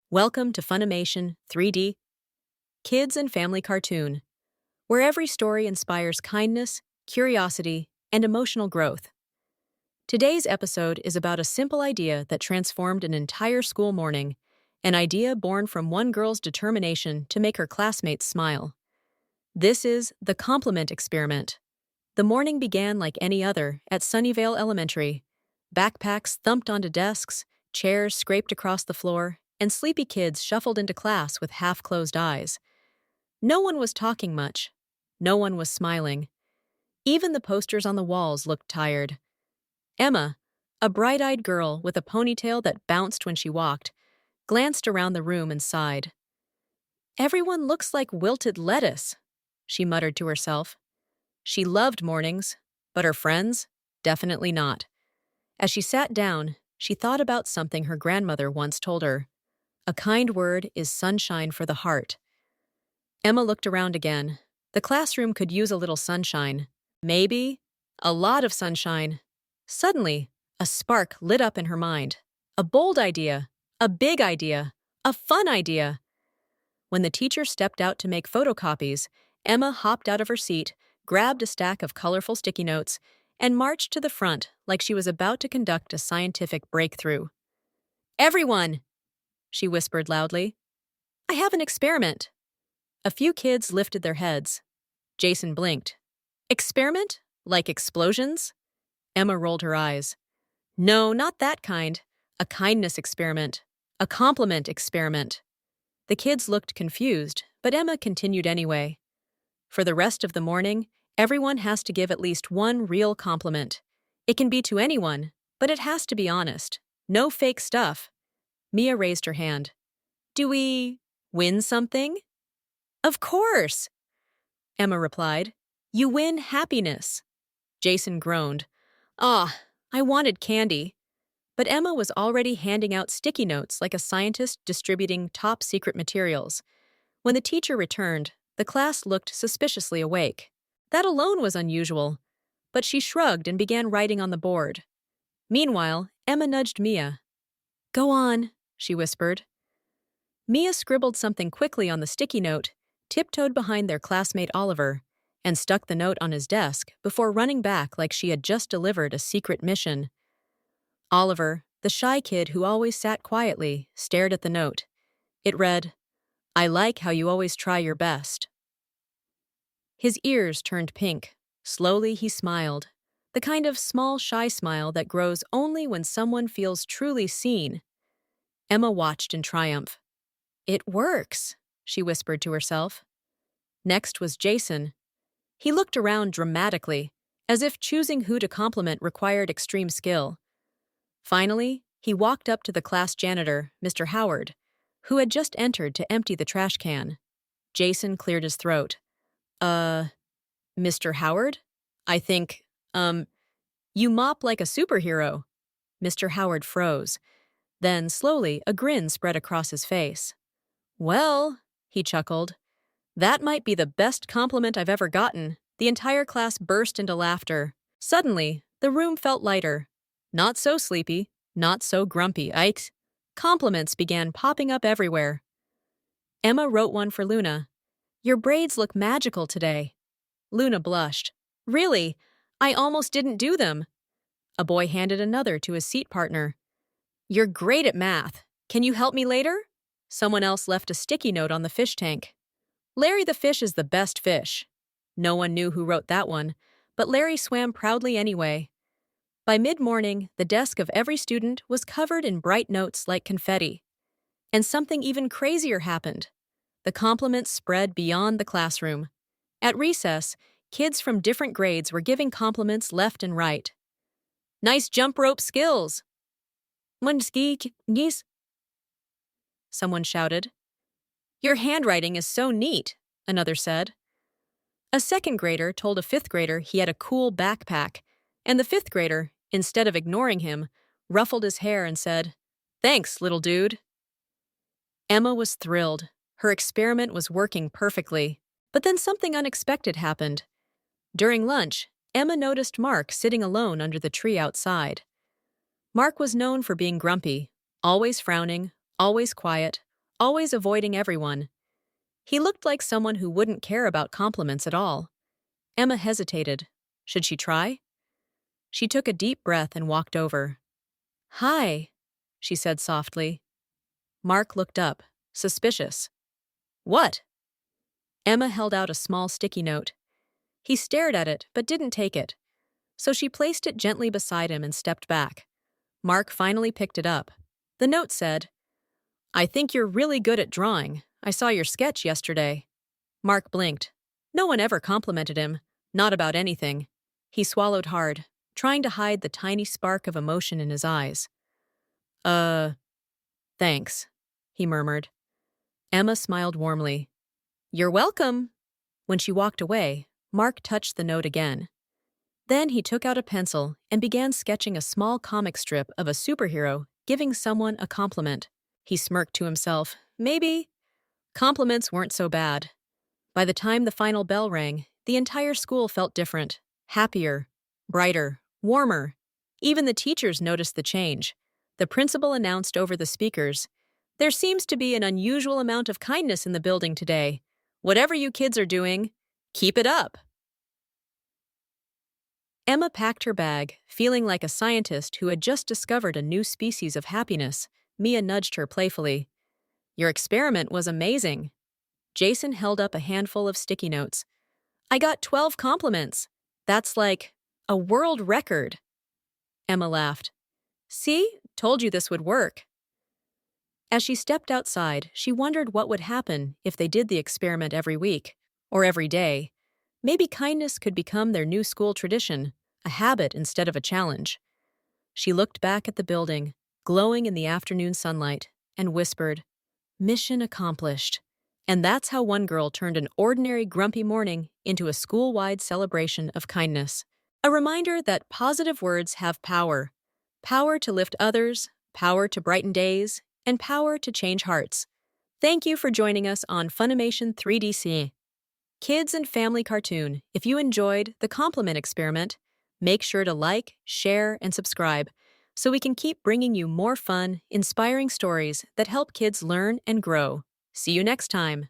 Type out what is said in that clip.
Welcome to Funimation 3D Kids and Family Cartoon, where every story inspires kindness, curiosity, and emotional growth. Today's episode is about a simple idea that transformed an entire school morning, an idea born from one girl's determination to make her classmates smile. This is the compliment experiment. The morning began like any other at Sunnyvale Elementary. Backpacks thumped onto desks, chairs scraped across the floor, and sleepy kids shuffled into class with half-closed eyes. No one was talking much. No one was smiling. Even the posters on the walls looked tired. Emma, a bright-eyed girl with a ponytail that bounced when she walked, glanced around the room and sighed. "Everyone looks like wilted lettuce," she muttered to herself. She loved mornings, but her friends? Definitely not. As she sat down, she thought about something her grandmother once told her. A kind word is sunshine for the heart. Emma looked around again. The classroom could use a little sunshine. Maybe a lot of sunshine. Suddenly, a spark lit up in her mind. A bold idea, a big idea, a fun idea. When the teacher stepped out to make photocopies, Emma hopped out of her seat, grabbed a stack of colorful sticky notes, and marched to the front like she was about to conduct a scientific breakthrough. "Everyone!" she whispered loudly. "I have an experiment." A few kids lifted their heads. Jason blinked. "Experiment? Like explosions?" Emma rolled her eyes. "No, not that kind. A kindness experiment. A compliment experiment." The kids looked confused, but Emma continued anyway. For the rest of the morning, everyone has to give at least one real compliment. It can be to anyone, but it has to be honest. No fake stuff. Mia raised her hand. "Do we win something?" "Of course," Emma replied. "You win happiness." Jason groaned. "Ah, I wanted candy." But Emma was already handing out sticky notes like a scientist distributing top-secret materials. When the teacher returned, the class looked suspiciously awake. That alone was unusual, but she shrugged and began writing on the board. Meanwhile, Emma nudged Mia. "Go on," she whispered. Mia scribbled something quickly on the sticky note, tiptoed behind their classmate Oliver, and stuck the note on his desk before running back like she had just delivered a secret mission. Oliver, the shy kid who always sat quietly, stared at the note. It read, "I like how you always try your best." His ears turned pink. Slowly he smiled, the kind of small, shy smile that grows only when someone feels truly seen. Emma watched in triumph. "It works," she whispered to herself. Next was Jason. He looked around dramatically, as if choosing who to compliment required extreme skill. Finally, he walked up to the class janitor, Mr. Howard, who had just entered to empty the trash can. Jason cleared his throat. Mr. Howard? I think, you mop like a superhero." Mr. Howard froze. Then, slowly, a grin spread across his face. "Well," he chuckled, "that might be the best compliment I've ever gotten." The entire class burst into laughter. Suddenly, the room felt lighter. Not so sleepy, not so grumpy. Compliments began popping up everywhere. Emma wrote one for Luna. "Your braids look magical today." Luna blushed. "Really? I almost didn't do them." A boy handed another to his seat partner. "You're great at math. Can you help me later?" Someone else left a sticky note on the fish tank. "Larry the fish is the best fish." No one knew who wrote that one, but Larry swam proudly anyway. By mid-morning, the desk of every student was covered in bright notes like confetti. And something even crazier happened. The compliments spread beyond the classroom. At recess, kids from different grades were giving compliments left and right. "Nice jump rope skills." Someone shouted. "Your handwriting is so neat," another said. A second grader told a fifth grader he had a cool backpack, and the fifth grader, instead of ignoring him, ruffled his hair and said, "Thanks, little dude." Emma was thrilled. Her experiment was working perfectly. But then something unexpected happened. During lunch, Emma noticed Mark sitting alone under the tree outside. Mark was known for being grumpy, always frowning, always quiet, always avoiding everyone. He looked like someone who wouldn't care about compliments at all. Emma hesitated. Should she try? She took a deep breath and walked over. "Hi," she said softly. Mark looked up, suspicious. "What?" Emma held out a small sticky note. He stared at it but didn't take it, so she placed it gently beside him and stepped back. Mark finally picked it up. The note said, "I think you're really good at drawing. I saw your sketch yesterday." Mark blinked. No one ever complimented him, not about anything. He swallowed hard, trying to hide the tiny spark of emotion in his eyes. Thanks," he murmured. Emma smiled warmly. "You're welcome." When she walked away, Mark touched the note again. Then he took out a pencil and began sketching a small comic strip of a superhero giving someone a compliment. He smirked to himself. Maybe compliments weren't so bad. By the time the final bell rang, the entire school felt different, happier, brighter, warmer. Even the teachers noticed the change. The principal announced over the speakers, "There seems to be an unusual amount of kindness in the building today. Whatever you kids are doing, keep it up." Emma packed her bag, feeling like a scientist who had just discovered a new species of happiness. Mia nudged her playfully. "Your experiment was amazing." Jason held up a handful of sticky notes. "I got 12 compliments. That's like a world record." Emma laughed. "See? Told you this would work." As she stepped outside, she wondered what would happen if they did the experiment every week, or every day. Maybe kindness could become their new school tradition, a habit instead of a challenge. She looked back at the building, glowing in the afternoon sunlight, and whispered, "Mission accomplished." And that's how one girl turned an ordinary grumpy morning into a school-wide celebration of kindness. A reminder that positive words have power. Power to lift others, power to brighten days, and power to change hearts. Thank you for joining us on Funimation 3DC. Kids and Family Cartoon. If you enjoyed the compliment experiment, make sure to like, share, and subscribe so we can keep bringing you more fun, inspiring stories that help kids learn and grow. See you next time.